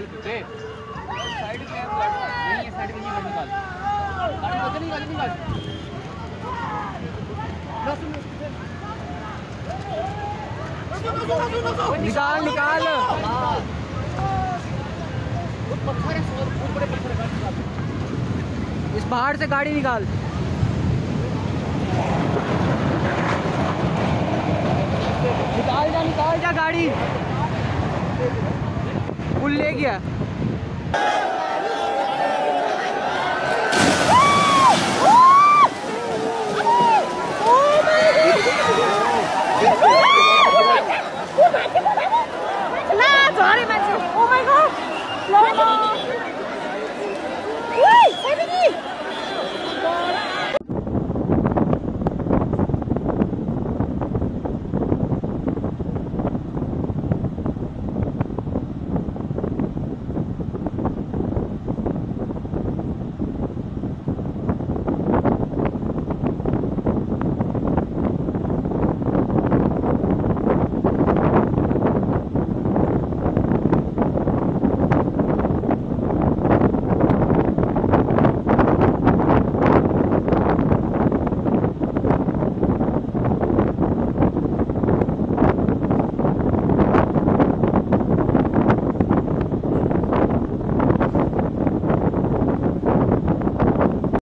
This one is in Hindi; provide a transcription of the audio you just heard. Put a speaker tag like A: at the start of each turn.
A: निकाल कुत्ते साइड पे नहीं है साइड पे नहीं निकाल गाड़ी निकाल निकाल पत्थर है बड़े पत्थर इस पहाड़ से गाड़ी निकाल निकाल जा गाड़ी पुल ले गया
B: Oh my god! Wait,